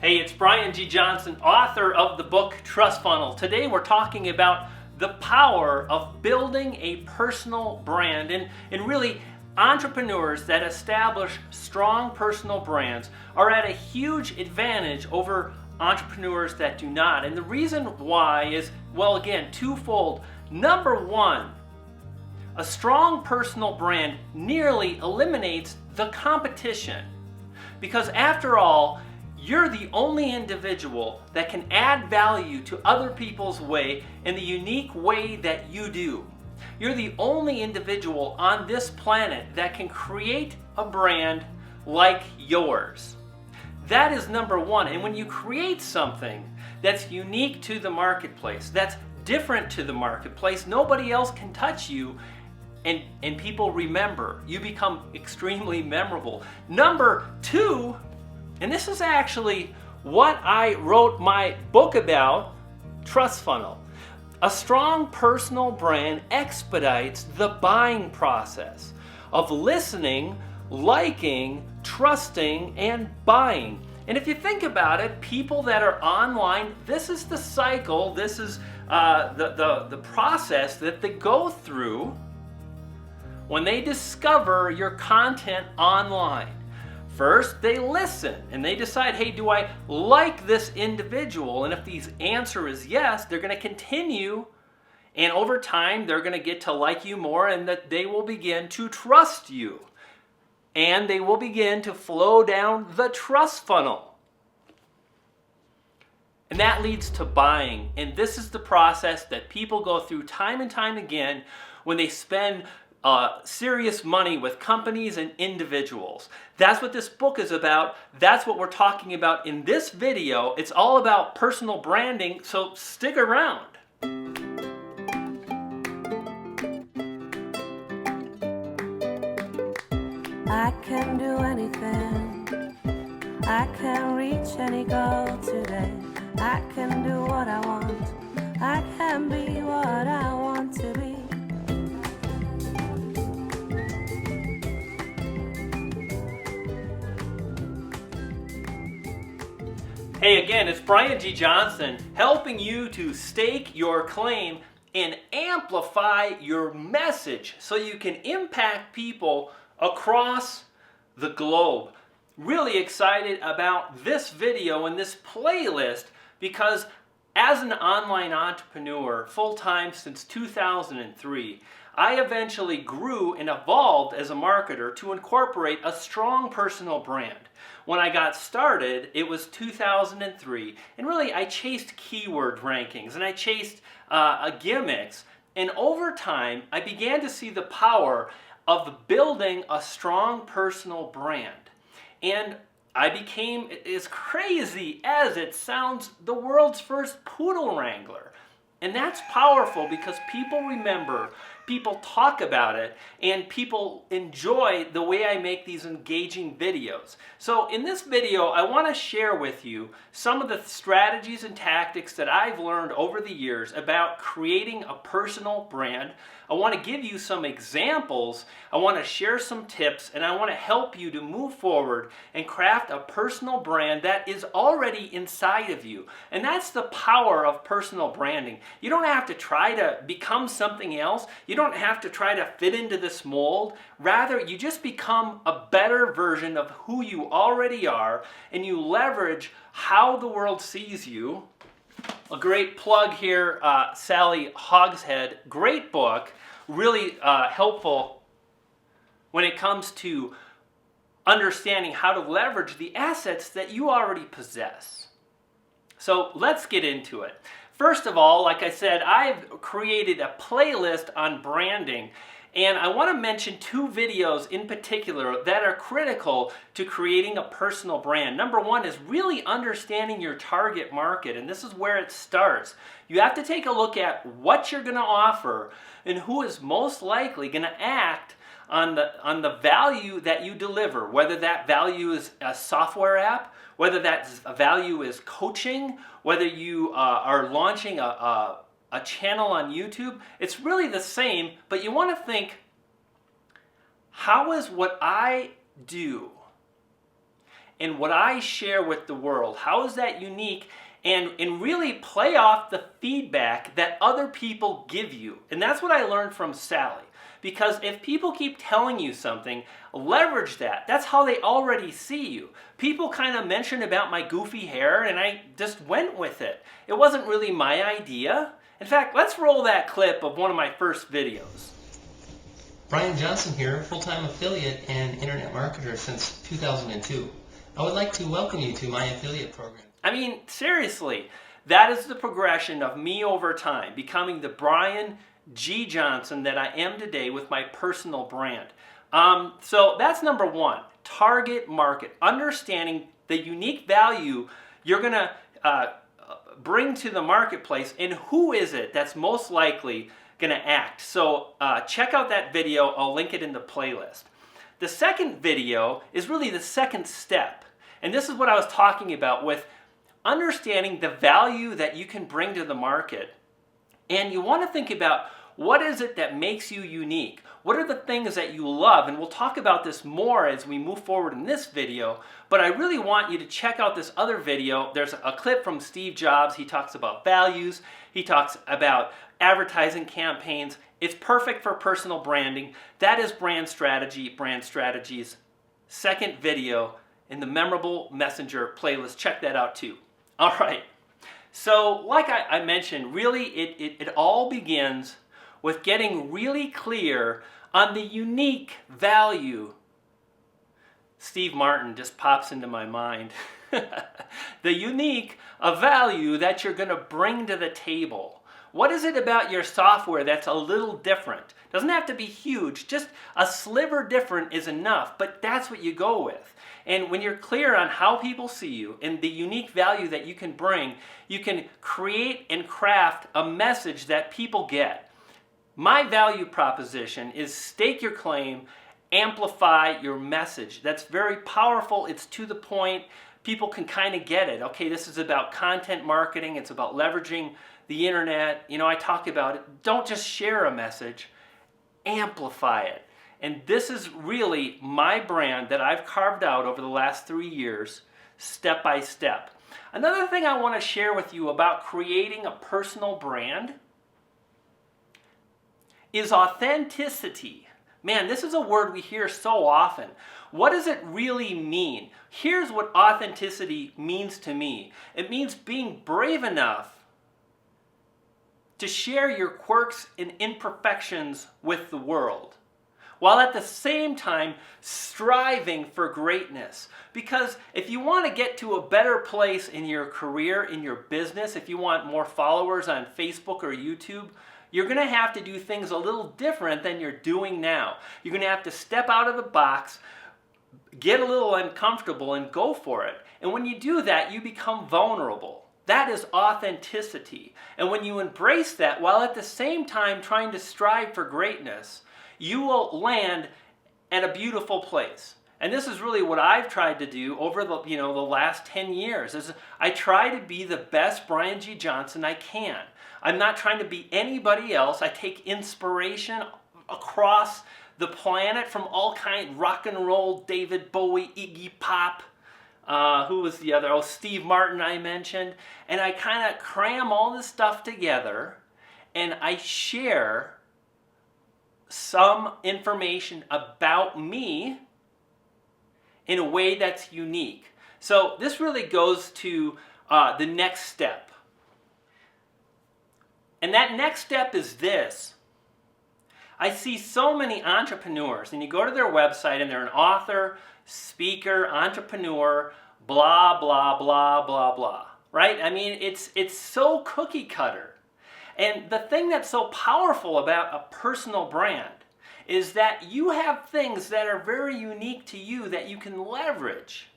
Hey, it's Brian G. Johnson, author of the book Trust Funnel. Today we're talking about the power of building a personal brand and really entrepreneurs that establish strong personal brands are at a huge advantage over entrepreneurs that do not. And the reason why is, well, again, twofold. Number one, a strong personal brand nearly eliminates the competition. Because after all, you're the only individual that can add value to other people's way in the unique way that you do. You're the only individual on this planet that can create a brand like yours. That is number one. And when you create something that's unique to the marketplace, that's different to the marketplace, nobody else can touch you, and people remember. You become extremely memorable. Number two, and this is actually what I wrote my book about, Trust Funnel. A strong personal brand expedites the buying process of listening, liking, trusting, and buying. And if you think about it, people that are online, this is the cycle, this is the process that they go through when they discover your content online. First, they listen and they decide, hey, do I like this individual? And if the answer is yes, they're going to continue. And over time, they're going to get to like you more, and that they will begin to trust you. And they will begin to flow down the trust funnel. And that leads to buying. And this is the process that people go through time and time again when they spend serious money with companies and individuals. That's what this book is about. That's what we're talking about in this video. It's all about personal branding, so stick around. I can do anything. I can reach any goal today. I can do what I want. I can be what I want to be. Hey again, it's Brian G. Johnson helping you to stake your claim and amplify your message so you can impact people across the globe. Really excited about this video and this playlist because as an online entrepreneur full-time since 2003, I eventually grew and evolved as a marketer to incorporate a strong personal brand. When I got started, it was 2003, and really I chased keyword rankings and I chased gimmicks, and over time I began to see the power of building a strong personal brand. And I became, as crazy as it sounds, the world's first poodle wrangler. And that's powerful because people remember, people talk about it, and people enjoy the way I make these engaging videos. So in this video, I want to share with you some of the strategies and tactics that I've learned over the years about creating a personal brand. I want to give you some examples, I want to share some tips, and I want to help you to move forward and craft a personal brand that is already inside of you. And that's the power of personal branding. You don't have to try to become something else. You don't have to try to fit into this mold. Rather, you just become a better version of who you already are, and you leverage how the world sees you. A great plug here, Sally Hogshead, great book, really helpful when it comes to understanding how to leverage the assets that you already possess. So let's get into it. First of all, like I said, I've created a playlist on branding, and I want to mention two videos in particular that are critical to creating a personal brand. Number one is really understanding your target market, and this is where it starts. You have to take a look at what you're going to offer and who is most likely going to act on the value that you deliver, whether that value is a software app, whether that value is coaching, whether you are launching a channel on YouTube. It's really the same, but you want to think, how is what I do in what I share with the world? How is that unique? And really play off the feedback that other people give you. And that's what I learned from Sally. Because if people keep telling you something, leverage that. That's how they already see you. People kind of mentioned about my goofy hair and I just went with it. It wasn't really my idea. In fact, let's roll that clip of one of my first videos. Brian Johnson here, full-time affiliate and internet marketer since 2002. I would like to welcome you to my affiliate program. I mean, seriously, that is the progression of me over time, becoming the Brian G. Johnson that I am today with my personal brand. So that's number one, target market, understanding the unique value you're going to bring to the marketplace and who is it that's most likely going to act. So check out that video. I'll link it in the playlist. The second video is really the second step. And this is what I was talking about with understanding the value that you can bring to the market. And you want to think about what is it that makes you unique? What are the things that you love? And we'll talk about this more as we move forward in this video. But I really want you to check out this other video. There's a clip from Steve Jobs. He talks about values. He talks about advertising campaigns. It's perfect for personal branding. That is Brand Strategy, Brand Strategies. Second video in the Memorable Messenger playlist. Check that out too. All right. So like I mentioned, really it all begins with getting really clear on the unique value. Steve Martin just pops into my mind. The unique value that you're going to bring to the table. What is it about your software that's a little different? Doesn't have to be huge, just a sliver different is enough, but that's what you go with. And when you're clear on how people see you and the unique value that you can bring, you can create and craft a message that people get. My value proposition is stake your claim, amplify your message. That's very powerful. It's to the point. People can kind of get it. Okay, this is about content marketing. It's about leveraging the internet. You know, I talk about it. Don't just share a message, amplify it. And this is really my brand that I've carved out over the last 3 years, step by step. Another thing I want to share with you about creating a personal brand is authenticity. Man, this is a word we hear so often. What does it really mean? Here's what authenticity means to me. It means being brave enough to share your quirks and imperfections with the world, while at the same time striving for greatness. Because if you want to get to a better place in your career, in your business, if you want more followers on Facebook or YouTube, you're going to have to do things a little different than you're doing now. You're going to have to step out of the box, get a little uncomfortable, and go for it. And when you do that, you become vulnerable. That is authenticity. And when you embrace that while at the same time trying to strive for greatness, you will land at a beautiful place. And this is really what I've tried to do over the last 10 years. Is I try to be the best Brian G. Johnson I can. I'm not trying to be anybody else. I take inspiration across the planet from all kinds, rock and roll, David Bowie, Iggy Pop, who was the other? Oh, Steve Martin I mentioned. And I kind of cram all this stuff together and I share some information about me in a way that's unique. So this really goes to the next step. And that next step is this. I see so many entrepreneurs, and you go to their website and they're an author, speaker, entrepreneur, blah, blah, blah, blah, blah, right? I mean, it's so cookie cutter. And the thing that's so powerful about a personal brand is that you have things that are very unique to you that you can leverage.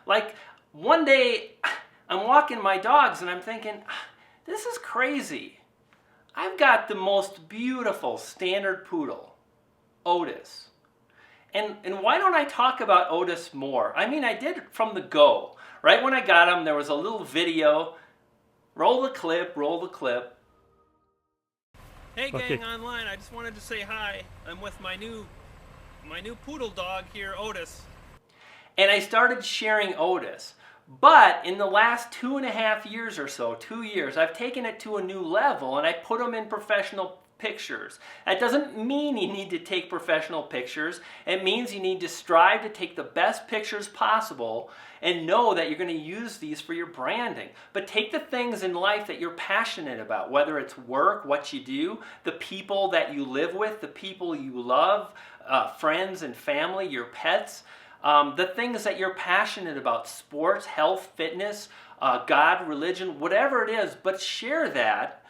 Like one day I'm walking my dogs and I'm thinking, this is crazy. I've got the most beautiful standard poodle, Otis. And why don't I talk about Otis more? I mean, I did from the go. Right when I got him, there was a little video. Roll the clip, roll the clip. Hey gang online, I just wanted to say hi. I'm with my new poodle dog here, Otis. and I started sharing Otis. But in the last 2.5 years or so, 2 years, I've taken it to a new level and I put them in professional pictures. That doesn't mean you need to take professional pictures. It means you need to strive to take the best pictures possible and know that you're going to use these for your branding. But take the things in life that you're passionate about, whether it's work, what you do, the people that you live with, the people you love, friends and family, your pets. The things that you're passionate about, sports, health, fitness, God, religion, whatever it is, but share that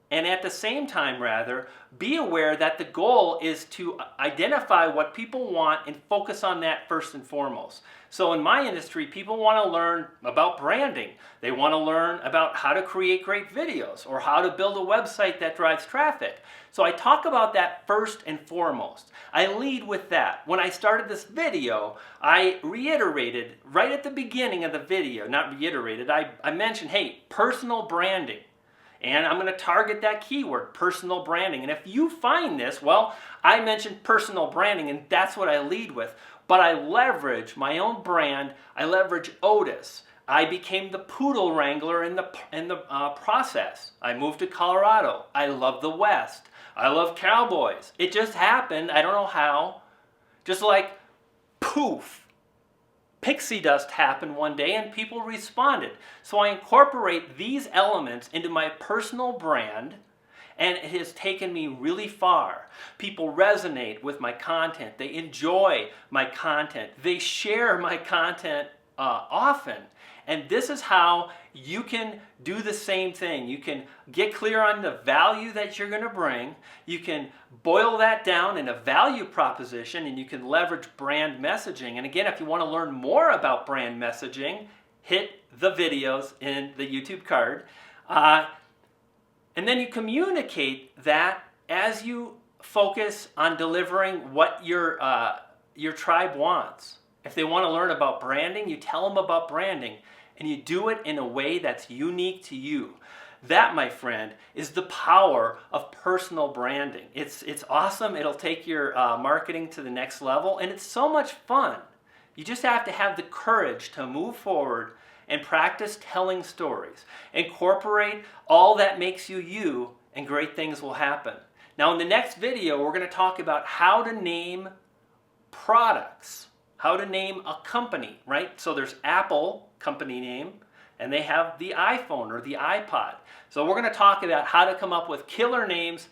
and at the same time rather, be aware that the goal is to identify what people want and focus on that first and foremost. So in my industry, people want to learn about branding. They want to learn about how to create great videos or how to build a website that drives traffic. So I talk about that first and foremost. I lead with that. When I started this video, I reiterated right at the beginning of the video, not reiterated, I mentioned, hey, personal branding. And I'm going to target that keyword, personal branding. And if you find this, well, I mentioned personal branding, and that's what I lead with. But I leverage my own brand. I leverage Otis. I became the poodle wrangler in the process. I moved to Colorado. I love the West. I love cowboys. It just happened. I don't know how. Just like poof. Pixie dust happened one day and people responded. So I incorporate these elements into my personal brand, and it has taken me really far. People resonate with my content. They enjoy my content. They share my content often. And this is how you can do the same thing. You can get clear on the value that you're going to bring. You can boil that down in a value proposition, and you can leverage brand messaging. And again, if you want to learn more about brand messaging, hit the videos in the YouTube card. And then you communicate that as you focus on delivering what your tribe wants. If they want to learn about branding, you tell them about branding. And you do it in a way that's unique to you. That, my friend, is the power of personal branding. It's awesome. It'll take your marketing to the next level, and it's so much fun. You just have to have the courage to move forward and practice telling stories. Incorporate all that makes you you, and great things will happen. Now, in the next video, we're going to talk about how to name products. How to name a company, right? So there's Apple, company name, and they have the iPhone or the iPod. So we're going to talk about how to come up with killer names.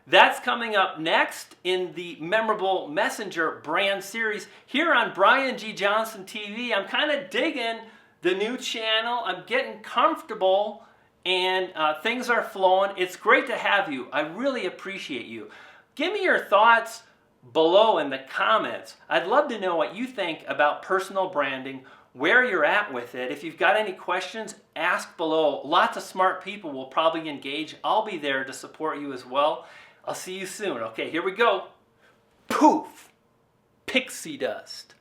That's coming up next in the Memorable Messenger brand series here on Brian G. Johnson TV. I'm kind of digging the new channel. I'm getting comfortable, and things are flowing. It's great to have you. I really appreciate you. Give me your thoughts below in the comments. I'd love to know what you think about personal branding, where you're at with it. If you've got any questions, ask below. Lots of smart people will probably engage. I'll be there to support you as well. I'll see you soon. Okay, here we go. Poof! Pixie dust.